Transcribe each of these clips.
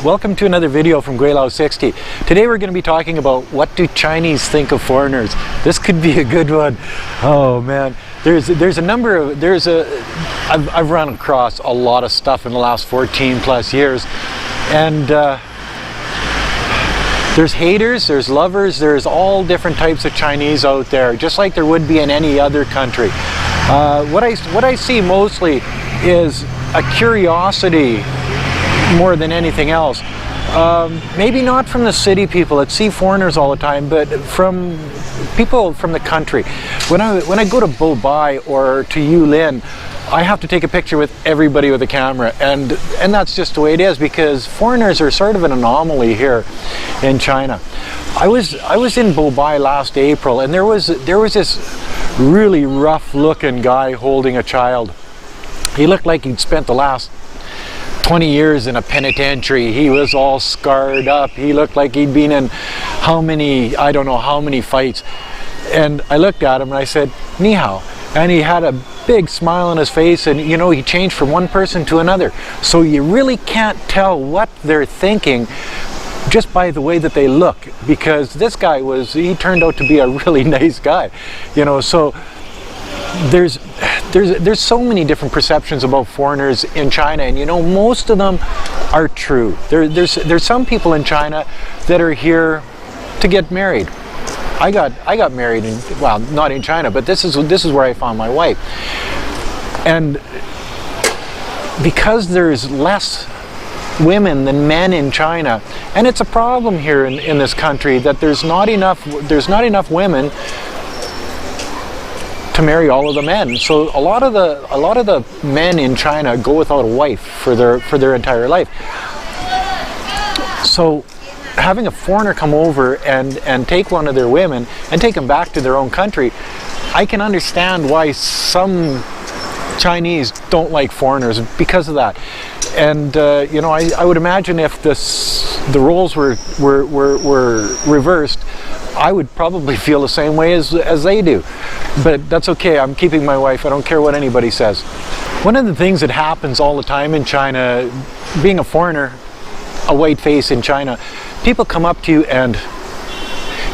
Welcome to another video from Gweilo 60. Today we're going to be talking about what do Chinese think of foreigners. This could be a good one. Oh man, there's a number of, I've run across a lot of stuff in the last 14 plus years, and there's haters, there's lovers, there's all different types of Chinese out there, just like there would be in any other country. What I see mostly is a curiosity more than anything else. Maybe not from the city people that see foreigners all the time, but from people from the country. When I go to Bobai or to Yulin, I have to take a picture with everybody with a camera, and that's just the way it is, because foreigners are sort of an anomaly here in China. I was in Bobai last April, and there was this really rough looking guy holding a child. He looked like he'd spent the last 20 years in a penitentiary. He was all scarred up. He looked like he'd been in I don't know how many fights. And I looked at him and I said, "Ni hao." And he had a big smile on his face, and you know, he changed from one person to another. So you really can't tell what they're thinking just by the way that they look, because this guy he turned out to be a really nice guy, you know. So there's so many different perceptions about foreigners in China, and you know, most of them are true. There's some people in China that are here to get married. I got married well, not in China, but this is where I found my wife. And because there's less women than men in China, and it's a problem here in this country that there's not enough women to marry all of the men. So a lot of the men in China go without a wife for their entire life. So having a foreigner come over and take one of their women and take them back to their own country, I can understand why some Chinese don't like foreigners because of that. And you know, I would imagine if the roles were reversed, I would probably feel the same way as they do. But that's okay, I'm keeping my wife, I don't care what anybody says. One of the things that happens all the time in China, being a foreigner, a white face in China, people come up to you and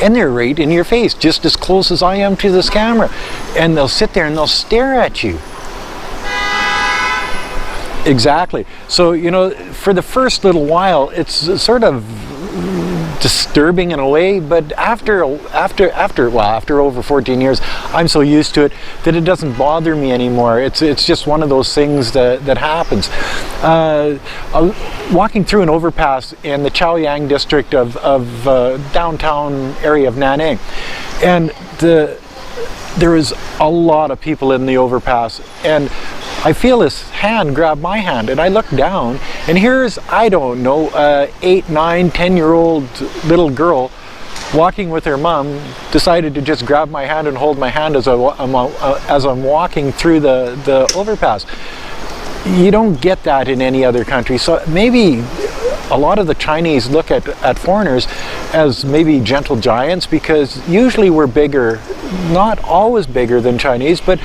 they're right in your face, just as close as I am to this camera. And they'll sit there and they'll stare at you. Exactly. So, you know, for the first little while, it's sort of disturbing in a way, but after over 14 years, I'm so used to it that it doesn't bother me anymore. It's just one of those things that happens. Walking through an overpass in the Chaoyang district of downtown area of Nanning, and there is a lot of people in the overpass, and I feel this hand grab my hand, and I look down, and here's, I don't know, 8, 9, 10-year-old little girl walking with her mom, decided to just grab my hand and hold my hand as I'm walking through the overpass. You don't get that in any other country. So maybe a lot of the Chinese look at foreigners as maybe gentle giants, because usually we're bigger, not always bigger than Chinese, but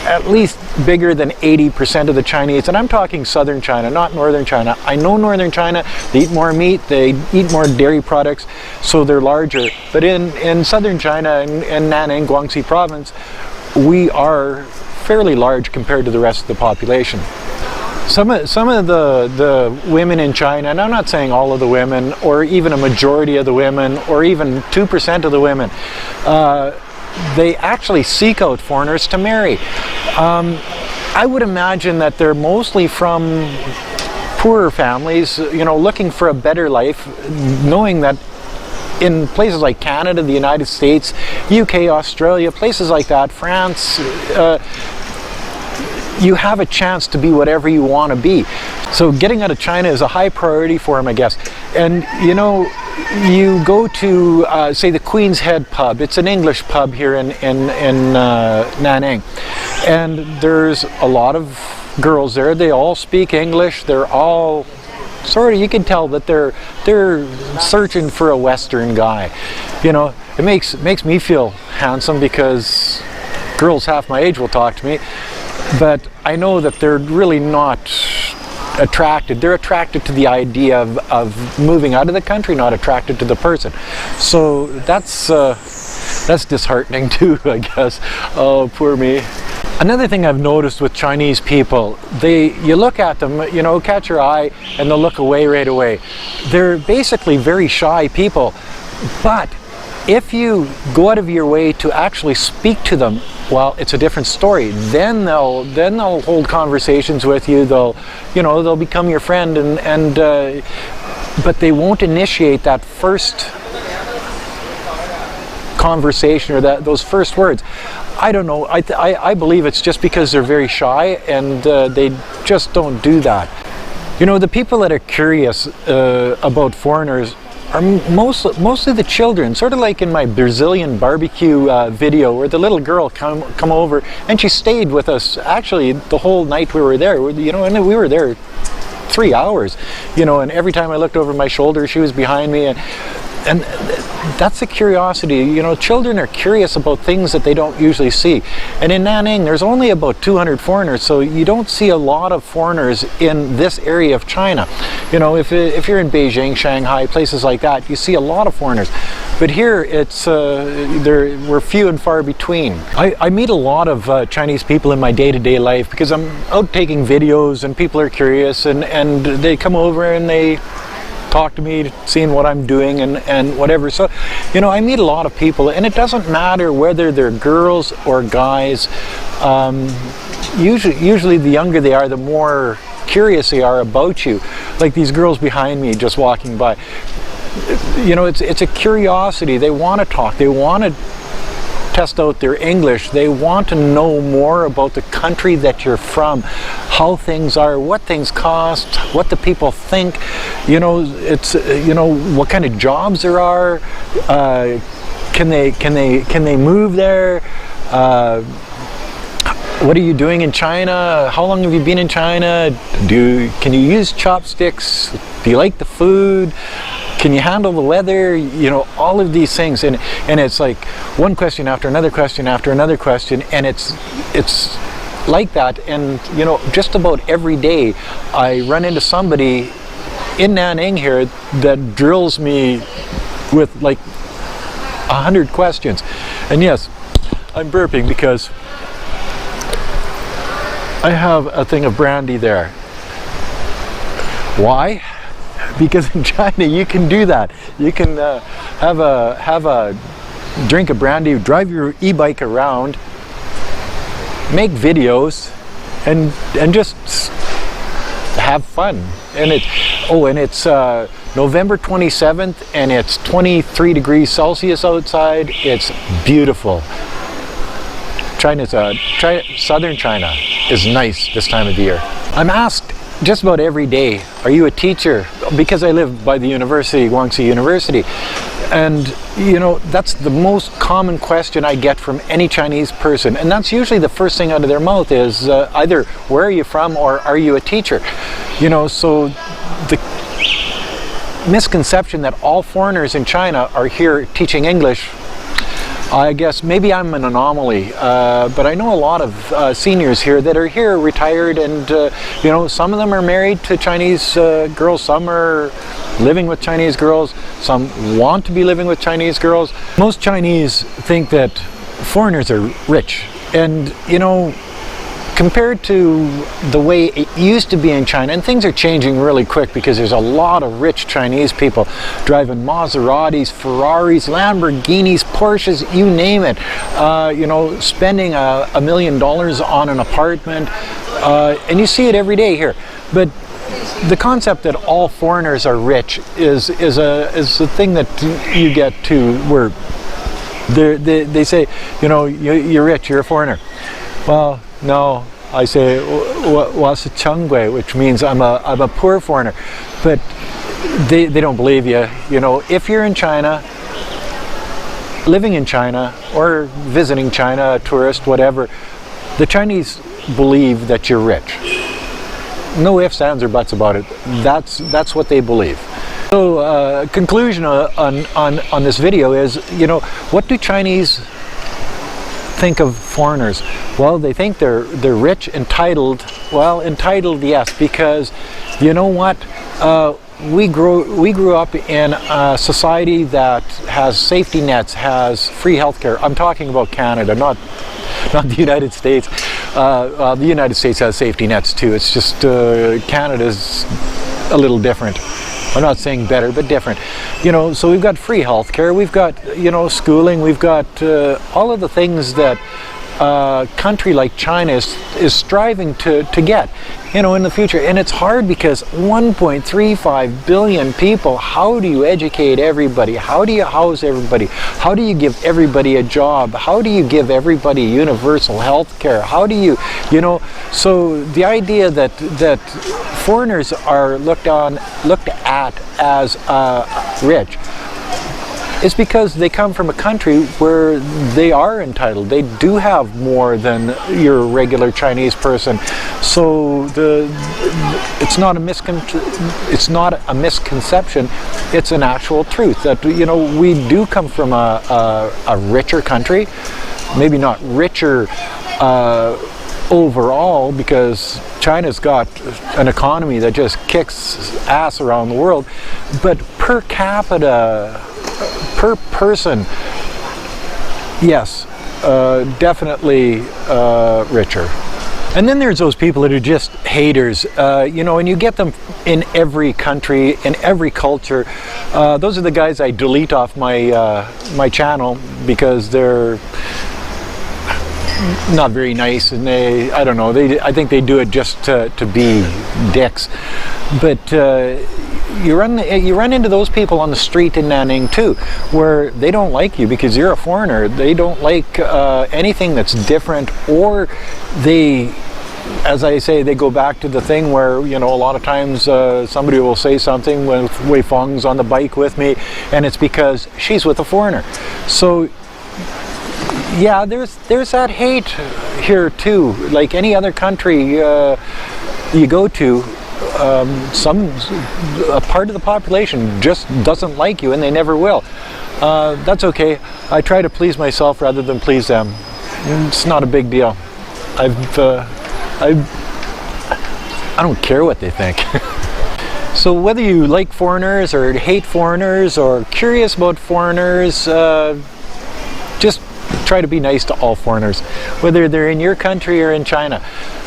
at least bigger than 80% of the Chinese. And I'm talking southern China, not northern China. I know northern China, they eat more meat, they eat more dairy products, so they're larger. But in southern China, in Nanning, Guangxi province, we are fairly large compared to the rest of the population. Some of the women in China, and I'm not saying all of the women, or even a majority of the women, or even 2% of the women, they actually seek out foreigners to marry. I would imagine that they're mostly from poorer families, you know, looking for a better life, knowing that in places like Canada, the United States, UK, Australia, places like that, France, you have a chance to be whatever you want to be. So getting out of China is a high priority for them, I guess. And you know, you go to say the Queen's Head pub. It's an English pub here in Nanning, and there's a lot of girls there. They all speak English. They're all sort of, you can tell that they're searching for a Western guy. You know, it makes me feel handsome, because girls half my age will talk to me, but I know that they're really not attracted. They're attracted to the idea of moving out of the country, not attracted to the person. So that's disheartening too, I guess. Oh, poor me. Another thing I've noticed with Chinese people, you look at them, you know, catch your eye, and they'll look away right away. They're basically very shy people, but if you go out of your way to actually speak to them, well, it's a different story. Then they'll hold conversations with you. They'll become your friend, but they won't initiate that first conversation or those first words. I don't know. I believe it's just because they're very shy, and they just don't do that. You know, the people that are curious about foreigners are mostly the children, sort of like in my Brazilian barbecue video, where the little girl come over, and she stayed with us actually the whole night we were there. You know, and we were there 3 hours. You know, and every time I looked over my shoulder, she was behind me, and that's the curiosity. You know, children are curious about things that they don't usually see. And in Nanning, there's only about 200 foreigners, so you don't see a lot of foreigners in this area of China. You know, if you're in Beijing, Shanghai, places like that, you see a lot of foreigners. But here, we're few and far between. I meet a lot of Chinese people in my day-to-day life because I'm out taking videos, and people are curious, and they come over and they talk to me, seeing what I'm doing and whatever. So, you know, I meet a lot of people, and it doesn't matter whether they're girls or guys. Usually the younger they are, the more curious they are about you. Like these girls behind me just walking by. You know, it's a curiosity. They want to talk. They want to test out their English. They want to know more about the country that you're from, how things are, what things cost, what the people think. You know, it's what kind of jobs there are. Can they move there? What are you doing in China? How long have you been in China? Can you use chopsticks? Do you like the food? Can you handle the weather? You know, all of these things, and it's like one question after another question after another question, and it's like that. And you know, just about every day I run into somebody in Nanning here that drills me with like 100 questions. And yes, I'm burping because I have a thing of brandy there. Why? Because in China you can do that. You can have a drink of brandy, drive your e-bike around, make videos, and just have fun. And it's November 27th, and it's 23 degrees Celsius outside. It's beautiful. Southern China is nice this time of the year. I'm asked just about every day, are you a teacher? Because I live by the university, Guangxi University. And you know, that's the most common question I get from any Chinese person. And that's usually the first thing out of their mouth is either where are you from or are you a teacher? You know, so the misconception that all foreigners in China are here teaching English, I guess maybe I'm an anomaly, but I know a lot of seniors here that are here retired, and you know, some of them are married to Chinese girls, some are living with Chinese girls, some want to be living with Chinese girls. Most Chinese think that foreigners are rich, and you know, compared to the way it used to be in China, and things are changing really quick because there's a lot of rich Chinese people driving Maseratis, Ferraris, Lamborghinis, Porsches, you name it. You know, spending $1 million on an apartment, and you see it every day here. But the concept that all foreigners are rich is a thing that you get to where they say, you know, you're rich, you're a foreigner. Well, no, I say "was Chengwei," which means I'm a poor foreigner, but they don't believe you. You know, if you're in China, living in China, or visiting China, a tourist, whatever, the Chinese believe that you're rich. No ifs, ands, or buts about it. That's what they believe. So, conclusion on this video is, you know, what do Chinese think of foreigners? Well, they think they're rich, entitled. Well, entitled, yes, because you know what? We grew up in a society that has safety nets, has free healthcare. I'm talking about Canada, not the United States. The United States has safety nets too. It's just Canada's a little different. I'm not saying better, but different. You know, so we've got free healthcare, we've got, you know, schooling, we've got all of the things that a country like China is striving to get, you know, in the future. And it's hard because 1.35 billion people. How do you educate everybody? How do you house everybody? How do you give everybody a job? How do you give everybody universal health care? How do you, you know, so the idea that foreigners are looked at as rich, it's because they come from a country where they are entitled. They do have more than your regular Chinese person. So it's not a misconception. It's an actual truth that, you know, we do come from a richer country. Maybe not richer overall, because China's got an economy that just kicks ass around the world, but per capita, per person, yes, definitely richer. And then there's those people that are just haters, you know, and you get them in every country, in every culture. Those are the guys I delete off my channel because they're not very nice, and I don't know, I think they do it just to be dicks. But you run into those people on the street in Nanning too, where they don't like you because you're a foreigner. They don't like anything that's different, or they, as I say, they go back to the thing where, you know, a lot of times somebody will say something when Wei Feng's on the bike with me, and it's because she's with a foreigner. So yeah, there's that hate here too. Like any other country you go to, a part of the population just doesn't like you, and they never will. That's okay. I try to please myself rather than please them. It's not a big deal. I don't care what they think. So whether you like foreigners or hate foreigners or curious about foreigners, just try to be nice to all foreigners, whether they're in your country or in China.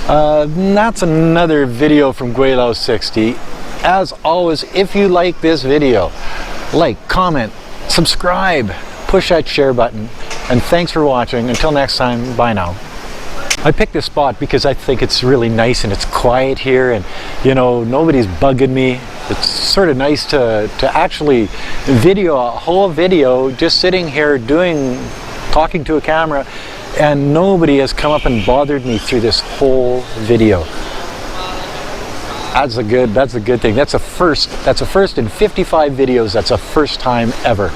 That's another video from Gweilo 60. As always, if you like this video, like, comment, subscribe, push that share button, and thanks for watching. Until next time, bye now. I picked this spot because I think it's really nice and it's quiet here, and you know, nobody's bugging me. It's sort of nice to actually video a whole video just sitting here talking to a camera, and nobody has come up and bothered me through this whole video. That's a good thing. That's a first in 55 videos. That's a first time ever.